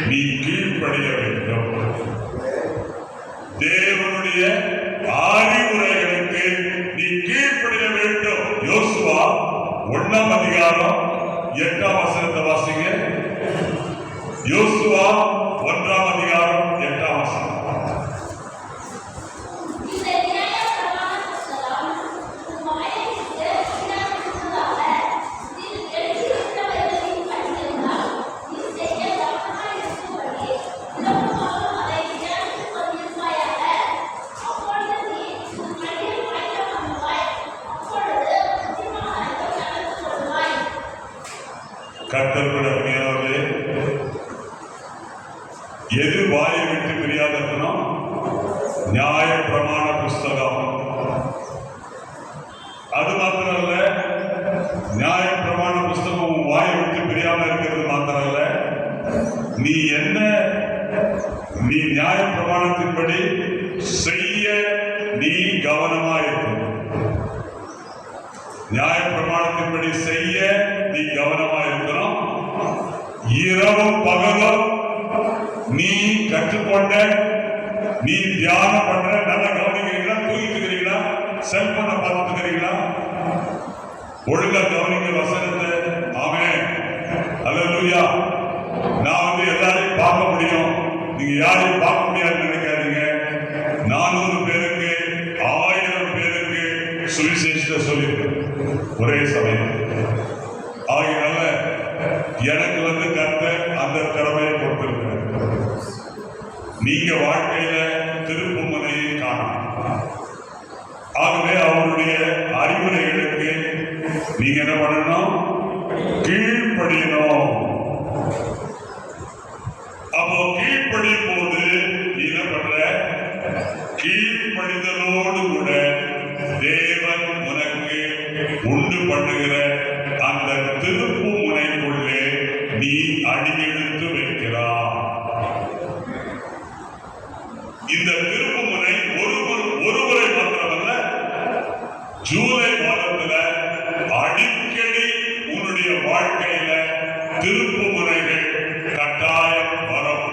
நீ கீழ்ப்படிய வேண்டும். தேவனுடைய அறிவுரைகளுக்கு நீ கீழ்ப்படிய வேண்டும். யோசுவா 1ஆம் அதிகாரம் 8ஆம் வசனத்தை வாசிங்க. யோசுவா 1ஆம் அதிகாரம் 8ஆம் வசனம். கர்த்தருடைய எது வாயை விட்டு பிரியாததுன்னா நியாய பிரமாண புஸ்தகம். அது மாத்திரமல்ல, நியாய பிரமாண புஸ்தகம் வாயை விட்டு பிரியாம இருக்கிறது மாத்திரமல்ல, நீ நியாய பிரமாணத்தின்படி செய்ய நீ கவனமா இருக்கும். நியாய பிரமாணத்தின்படி செய்ய நீ கவனமா இருக்கணும். இரவும் பகலும் நீ கற்றுக்கொண்ட, நீ தியானம் பண்ற, நல்லா கவனிக்கிறீங்களா? தூங்கிட்டு இருக்கிறீங்களா? செல்போனை பார்த்துட்டு இருக்கிறீங்களா? ஒழுங்கா கவனிக்க வசனத்தை. ஆமென், அல்லேலூயா. நான் எல்லாரையும் பார்க்க முடியும், நீங்க யாரையும் பார்க்க முடியாதுன்னு நினைக்காதீங்க. 400 பேருக்கு 1000 பேருக்கு சுவிசேஷத்தை சொல்லியிருக்கேன் ஒரே சமயம். ஆகையால எனக்கு கர்த்தர் அந்த திறமையை கொடுத்திருக்கிறார். நீங்க வாழ்க்கையில திருப்புமுனையை காணணும். ஆகவே அவருடைய அறிவுரைகளுக்கு நீங்க என்ன பண்ணணும்? கீழ்ப்படியணும். அப்போ கீழ்ப்படியும் போது என்ன பண்ற? கீழ்ப்படிதலோடு கூட தேவன் உனக்கு உண்டு பண்ணுகிற அந்த திருப்புமுனைக்குள்ளே நீ அடியெடுத்து வைக்கிறாய். இந்த திருப்புமுனை ஒருமுறை மாத்திரமல்ல, ஜூலை மாதத்துல அடிக்கடி உன்னுடைய வாழ்க்கையில திருப்புமுனைகள் கட்டாயம் வரும்.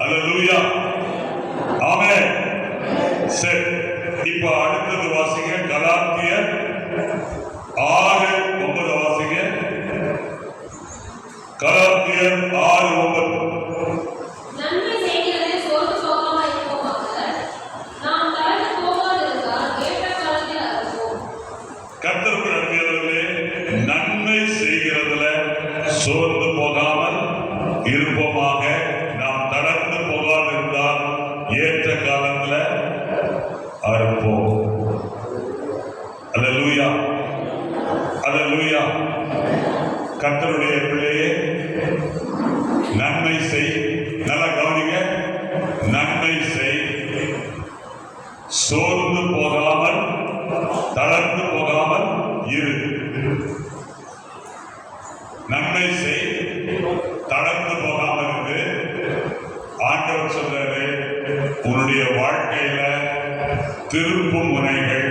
அல்லேலூயா, ஆமென். சரி, இப்ப அடுத்தது வாசிங்க. கலாத்தியர் 6:9 வாசிங்க. கலாத்தியர் 6:9. நன்மை செய்கிறதுல சோர்ந்து போகாமல் இருப்போமா விருப்பமாக நாம் தளர்ந்து போகாதிருந்தால் ஏற்ற காலத்துல அறுப்போம். அல்லேலூயா, அல்லேலூயா. கர்த்தருடைய பிள்ளையே, நன்மை செய். நல்லா கவனிங்க, நன்மை செய். சோர்ந்து போகாமல் தளர்ந்து போகாமல் இரு. நன்மை செய், தளர்ந்து போகாமல் இரு. ஆண்டவர் சொல்றாரு, உன்னுடைய வாழ்க்கையில திருப்பு முனைகள்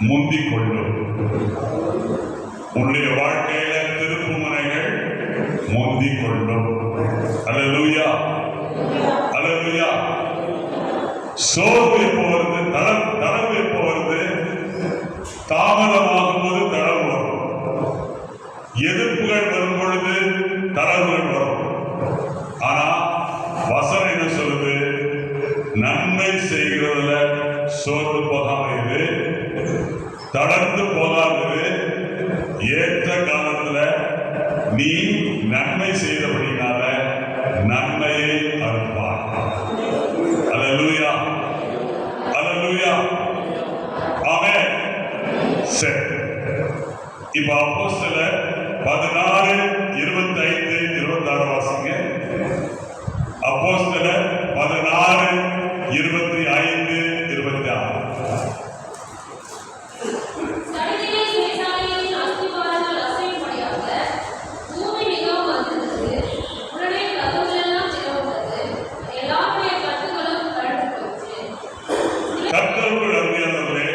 முந்திக் கொள்ளும். உன்னுடைய வாழ்க்கையில திருப்பு முனைகள் முந்திக் கொள்ளும். அல்லேலூயா, அல்லேலூயா. சோர்வு எப்போ வருது? தளர்வு எப்போ வருது? தாமதமாகும் போது தளர்வு வரும். எதிர்ப்புகள் வரும் பொழுது தளர்வுகள் வரும். ஆனா வசனம் என்ன சொல்லுது? நன்மை செய்கிறதுல சோர்ந்து போகாம இரு, தளர்ந்து போகாது. ஏற்ற காலத்துல நீ நன்மை செய்தபடினால நன்மையை அறுப்பார். அல்லேலூயா, அல்லேலூயா. ஆமென். சரி, இப்ப அப்போஸ்தலர் 16:25-26 வாசிங்க. அப்போஸ்தலர் 16:25-26. கர்த்தருக்குள் அருமையானவர்களே,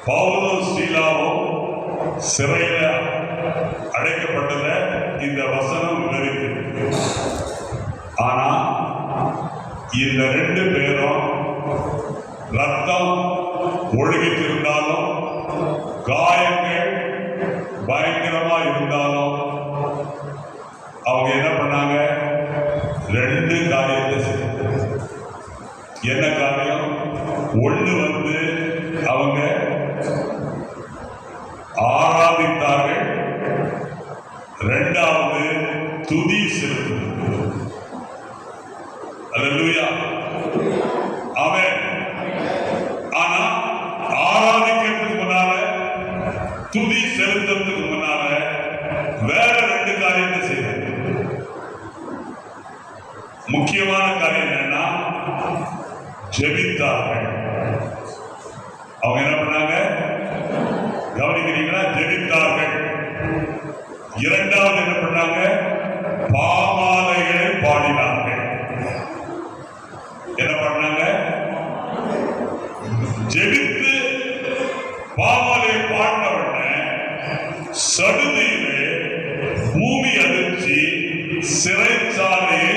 பவுலும் சீலாவும் சிறையில அடைக்கப்பட்டத இந்த வசனம் விவரிக்கிறது. ஆனா இந்த ரெண்டு பேரும் ரத்தம் ஒழுகிட்டு இருந்தாலும், காயங்கள் பயங்கரமா இருந்தாலும் அவங்க என்ன பண்ணாங்க? ரெண்டு காரியத்தை செய்தாங்க. என்ன காரியம்? ஒண்ணு வந்து அவங்க ஆராதித்தார்கள், இரண்டாவது துதி செலுத்தினார்கள். அல்லேலூயா, ஆமென். ஆனா ஆராதிக்கிறதுக்கு முன்னால, துதி செலுத்துறதுக்கு முன்னால வேற ரெண்டு காரியத்தை செய்தாங்க. முக்கியமான காரியம் என்னன்னா, ஜெபித்தார்கள். அவங்க என்ன பண்ணாங்க? கவனிக்கிறீங்களா? ஜெபித்தார்கள். இரண்டாவது என்ன பண்ணாங்க? பாமாலைகளை பாடினார்கள். என்ன பண்ணாங்க? ஜெபித்து பாமாலை பாடின உடனே சடுதியிலே பூமி அதிர்ச்சி சிறைச்சாலையை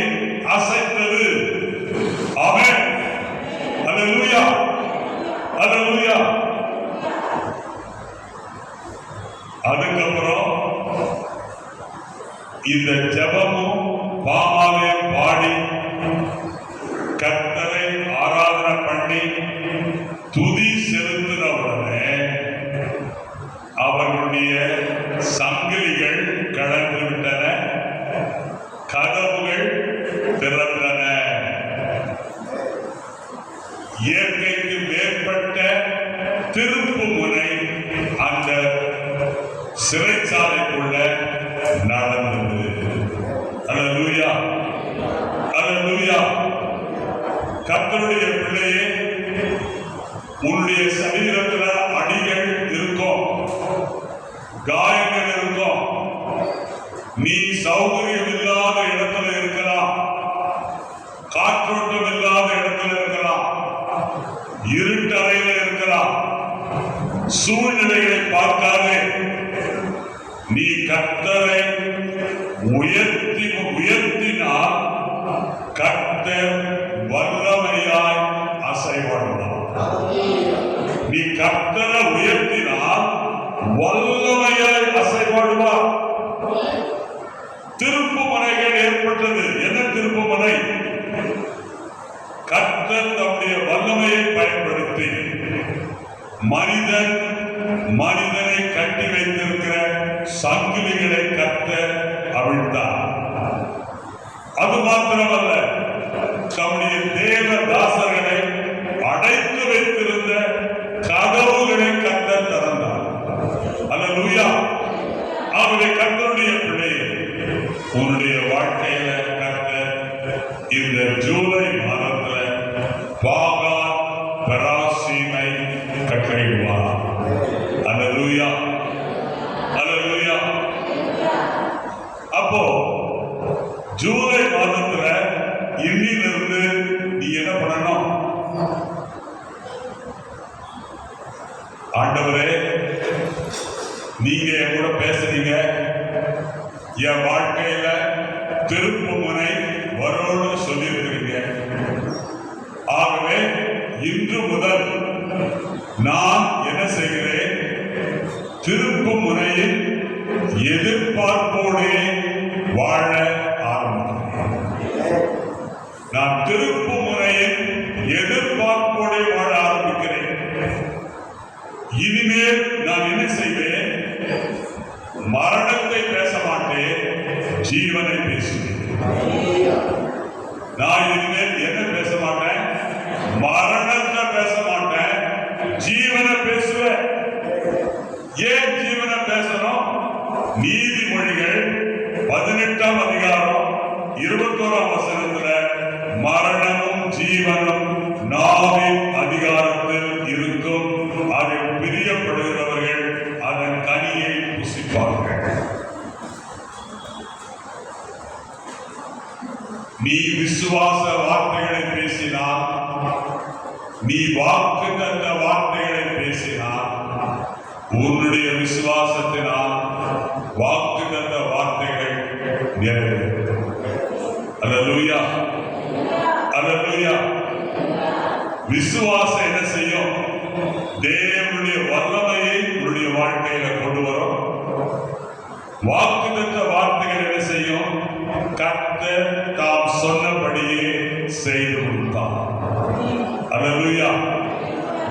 அசைத்தது. ஆமென். அல்லேலூயா, அல்லேலூயா. அதுக்கப்புறம் இந்த ஜெபமும் பாமாலை பாடி கர்த்தரை ஆராதனை பண்ணி துதி செலுத்தின உடனே அவர்களுடைய சங்கிலிகள் கலந்து விட்டன, கதவுகள் திறந்தன. இயற்கைக்கு மேற்பட்ட திருப்பு முனை அந்த சிறைச்சாலைக்குள்ள நடந்தது. அல்லேலூயா, அல்லேலூயா. கர்த்தருடைய பிள்ளையே, உன்னுடைய சரீரத்தில் அடிகள் இருக்கும், காயங்கள் இருக்கும். நீ சௌகரியம் இல்லாத இடத்துல இருக்கலாம், காற்றோட்டம் இல்லாத இடத்துல இருக்கலாம், இருட்டறையில இருக்கலாம். சூழ்நிலைகளை பார்க்காதே. நீ கர்த்தரை உயர்த்தினால் கர்த்தர் வல்லமையாய் அசைவாடுவார். நீ கர்த்தரை உயர்த்தினால் வல்லமையாய் அசைவாடுவார். திருப்பு முனைகள் ஏற்பட்டது. என்ன திருப்பு முனை? கர்த்தர் தம்முடைய வல்லமையை பயன்படுத்தி மனிதனை கட்டி வைத்திருக்கிற சங்கிலிகளை கர்த்தர் அவிழ்த்தார். அது மாத்திரமல்ல, தம்முடைய தேவ தாசர்களை அடைத்து வைத்திருந்த கதவுகளை கர்த்தர் திறந்தார். அல்லேலூயா. ஆகவே கர்த்தருடைய பிள்ளையே, உன்னுடைய வாழ்க்கையில கர்த்தர் இந்த ஜூலை மாதத்துல பாகால் பெராசீமை கட்டளையிடுவார். அல்லேலூயா, அல்லேலூயா. அப்போ ஜூலை மாதத்துல இன்னிலிருந்து நீ என்ன பண்ணணும்? ஆண்டவரே, நீங்க என் கூட பேசுறீங்க, என் வாழ்க்கையில திருப்பு முனை வரோடு சொல்லியிருக்கிறீங்க. ஆகவே இன்று முதல் நான் என்ன செய்கிறேன்? திருப்பு முனையில் எதிர்பார்ப்போடே வாழ ஆரம்பிக்கிறேன். நான் திருப்பு முனையில் எதிர்பார்ப்போடே வாழ ஆரம்பிக்கிறேன். இனிமேல் நான் என்ன செய்வேன்? மரணத்தை பேச மாட்டேன், ஜீவனை பேசுவேன். நான் இனிமேல் என்ன பேச மாட்டேன்? மரணத்தை பேச மாட்டேன், ஜீவனை பேசுவேன். ஏன் ஜீவனை பேசணும்? நீதிமொழிகள் 18ஆம் அதிகாரம் 21ஆம் வசனத்துல மரணமும் ஜீவனும் நாவின் அதிகாரத்தில் இருக்கும், அதில் பிரியப்படுகிறவர்கள் அதன் கனியை புசிப்பார்கள். நீ விசுவாச வார்த்தைகளை பேசினால், நீ வாக்கு தந்த வார்த்தைகளை பேசினால், உன்னுடைய விசுவாசத்தினால் வாக்கு தந்த வார்த்தைகள் நிறைவேறும். அல்லேலூயா, அல்லேலூயா. விசுவாசம் என்ன செய்யும்? தேவனுடைய வல்லமையை உன்னுடைய வாழ்க்கையில கொண்டு வரும். வாக்கு தந்த வார்த்தைகள் என்ன செய்யும்? கர்த்தர் தாம் சொன்னபடியே செய்து கொடுத்தார். அல்லேலூயா.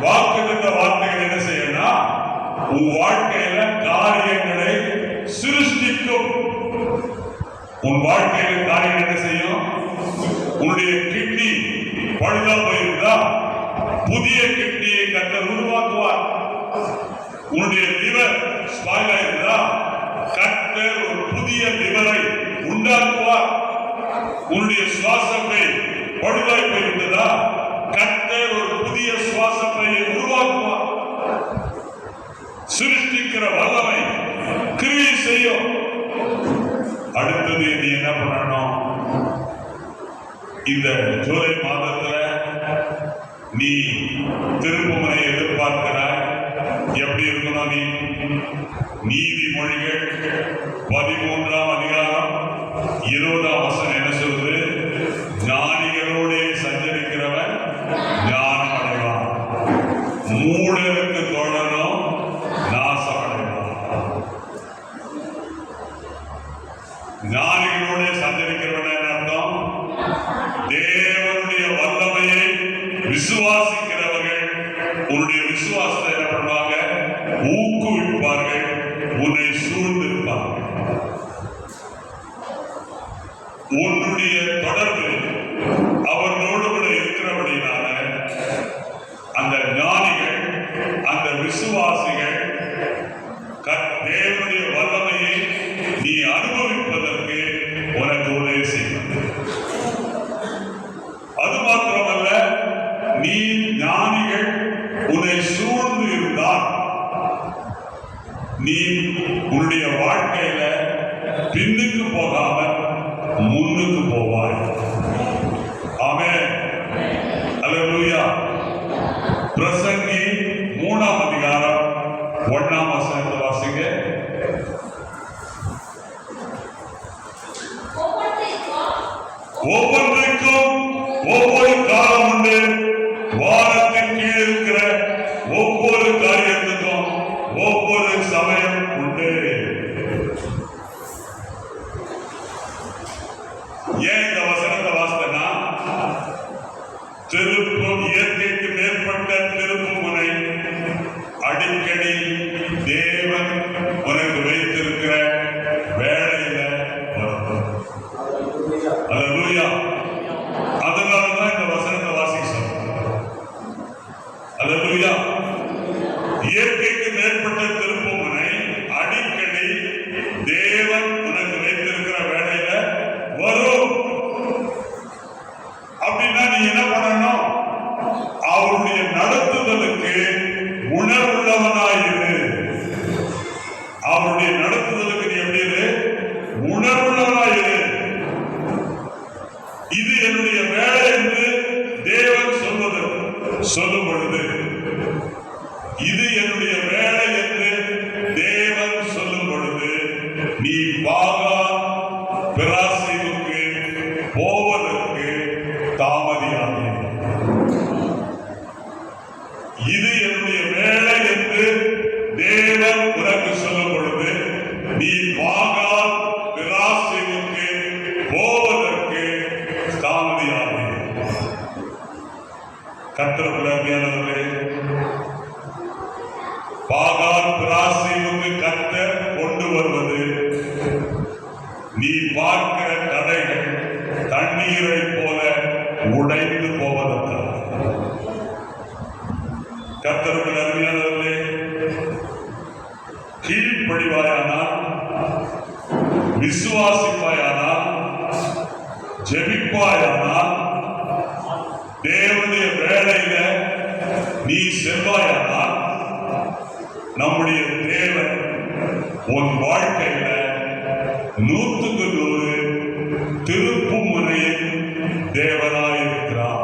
வாக்கு தந்த வார்த்தைகள் என்ன செய்யணும்னா, உன் வாழ்க்கையில காரியங்களை சிருஷ்டிக்கும். உன் வாழ்க்கையில காரியம் என்ன செய்யும்? உன்னுடைய கிட்னி பழுதா போயிருந்தா புதிய கிட்னியை கர்த்தர் உருவாக்குவார். உன்னுடைய லிவர் ஸ்பாயில் ஆயிருந்தா கர்த்தர் ஒரு புதிய லிவரை உண்டாக்குவார். உன்னுடைய சுவாசப்பை பழுதாய் போயிருந்ததா கர்த்தர் ஒரு புதிய சுவாசப்பையை உருவாக்குவார். சிருஷ்டிக்கிற வல்லமை கிரியை செய்யும். அடுத்தது நீ என்ன பண்ணணும்? இந்த ஜூலை மாதத்துல நீ திருப்புமுனை எதிர்பார்க்கிறாய். எப்படி இருக்கணும்? நீ நீதிமொழிகள் 13ஆம் அதிகாரம் 20ஆம் வசனம் என்ன சொல்லுது? ஞானிகளோடு சஞ்சரிக்கிறவன் ஞானம் அடைவான், மூடருக்கு தோழனும் நாசம் அடைவான். ஞானிகளோடு சஞ்சரிக்கிறவன் என்ன அர்த்தம்? தேவனுடைய வல்லமையை விசுவாசிக்கிறவர்கள் உன்னுடைய விசுவாசத்தை என்ன பண்ணுவாங்க? ஊக்குவிப்பார்கள், உன்னை சூழ்ந்திருப்பார்கள். உன்னுடைய தொடர்பு அவர்களோடு கூட இருக்கிறபடினால அந்த ஞானிகள், அந்த விசுவாசிகள் தேவனுடைய வல்லமையை நீ அனுபவிப்பதற்கு உனக்கு உதவி செய்யும். அது மாத்திரமல்ல, நீ ஞானிகள் உன்னை சூழ்ந்து இருந்தால் நீ உன்னுடைய வாழ்க்கையில பின்னுக்கு போகாம முன்னுக்கு போவாய். ஆமென், அல்லேலூயா. பிரசங்கி 3ஆம் அதிகாரம் 1ஆம் வசனத்தை வாசிங்க. ஒவ்வொன்றுக்கும் ஒவ்வொரு காலம் உண்டு, வானத்தின் கீழ் இருக்கிற ஒவ்வொரு காரியத்துக்கும் ஒவ்வொரு சமயம் உண்டு. ஏன் இந்த வசனத்தை வாசித்தனா? திருப்பு இயற்கைக்கு மேற்பட்ட திருப்பு முனை அடிக்கடி தேவன் உனக்கு வைத்திருக்கிற வேலையில வரும். போவதற்கு தாமதியாதே. கர்த்தருக்குள் அருமையானவர்களே, பாகால் பிராசீமுக்கு கர்த்தர் கொண்டு வருவது நீ பார்க்கிற தடைகள் தண்ணீரை போல உடைந்து போவதற்காக. கர்த்தருக்குள் அருமையானவர்களே, கீழ்ப்படிவாயானால், விசுவாசிப்பாயானால், ஜெபிப்பாயானால், தேவனுடைய வேலையில நீ செல்வாயானால், நம்முடைய தேவன் உன் வாழ்க்கையில 100க்கு 100 திருப்பு முனையில் தேவனாயிருக்கிறார்.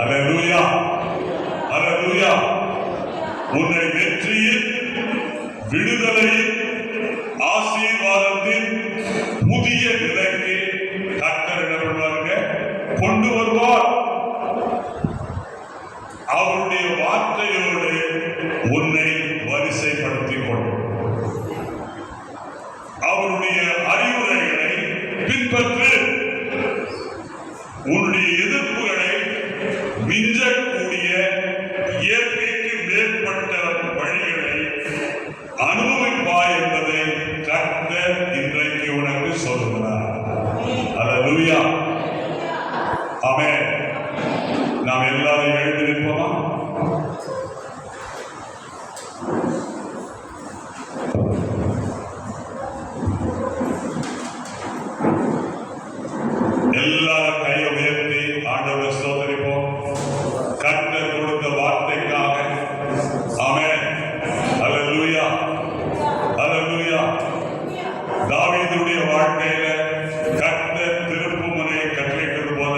அல்லேலூயா, அல்லேலூயா. உன்னை வெற்றியில், விடுதலையில், ஆசீர்வாதத்தில் புதிய நிலைக்கு கர்த்தர் கொண்டு வருவார். அவருடைய வார்த்தையோடு உன்னை வரிசைப்படுத்திக் கொள். அவருடைய அறிவுரைகளை பின்பற்று. உன்னுடைய எதிர்ப்புகளை மிஞ்சக்கூடிய இயற்கைக்கு மேற்பட்ட வழிகளை அனுபவிப்பாய் என்பதை கர்த்தர் இன்றைக்கு உனக்கு சொல்லுகிறார். அல்லேலூயா, ஆமென். நாம் எல்லாரும் எழுந்து நிற்போமா? எல்லாரும் கையை உயர்த்தி ஆண்டவரை ஸ்தோத்திரிப்போம். கர்த்தர் கொடுத்த வார்த்தைக்காக. ஆமென். அல்லேலூயா, அல்லேலூயா. தாவீதுடைய வாழ்க்கையில கர்த்தர் திருப்பு முனையை கட்டளையிட்டது போல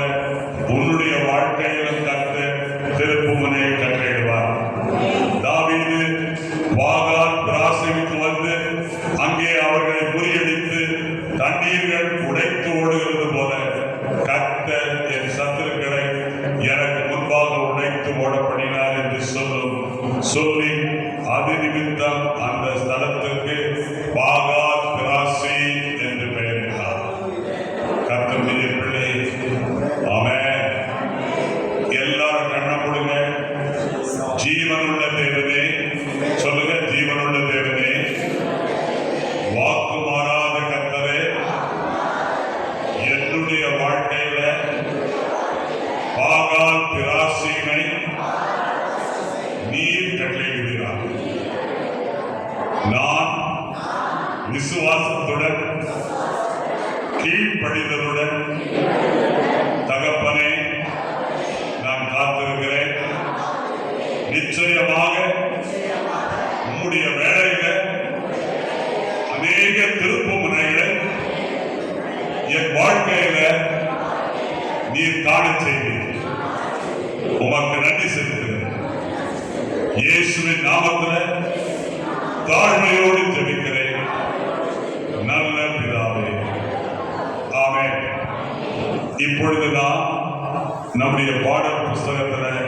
உன்னுடைய வாழ்க்கையில கர்த்தர் திருப்பு முனையை கட்டளையிடுவார். தாவீது பாகால் பிராசீமுக்கு வந்து அங்கே அவர்களை முறியடித்து தண்ணீர்கள் உடைத்து ஓடுகிறது போல கர்த்தர் என் சத்துருக்களை எனக்கு முன்பாக உடைத்து ஓடப்படினார் என்று சொல்லி அது நிமித்தம் அந்த ஸ்தலத்துக்கு பாகால் பிராசி என்று பெயரிட்டார். கர்த்தருடைய பிள்ளை, ஆமென். எல்லாரும் கண்ண கொடுங்க. ஜீவனுள்ள தேவனே, சொல்லுங்க, ஜீவனுள்ள தேவனே, வாக்கு மாறாத கர்த்தரே, என்னுடைய வாழ்க்கையில பாகால் பிராசீமை நீர் கட்டளையிடுகிறார். நான் விசுவாசத்துடன் கீழ்ப்படிதலுடன் தகப்பனே நான் காத்திருக்கிறேன். நிச்சயமாக உம்முடைய வேலையில அநேக திருப்பு முனைகளை என் வாழ்க்கையில நீர் காண செய்வீர். உமக்கு நன்றி செலுத்துகிறேன். இயேசுவின் நாமத்தில் தாழ்மையோடு ஜெபிக்கிறேன் நல்ல பிதாவே, ஆமென். இப்பொழுது நான் நம்முடைய பாடல் புஸ்தகத்தில்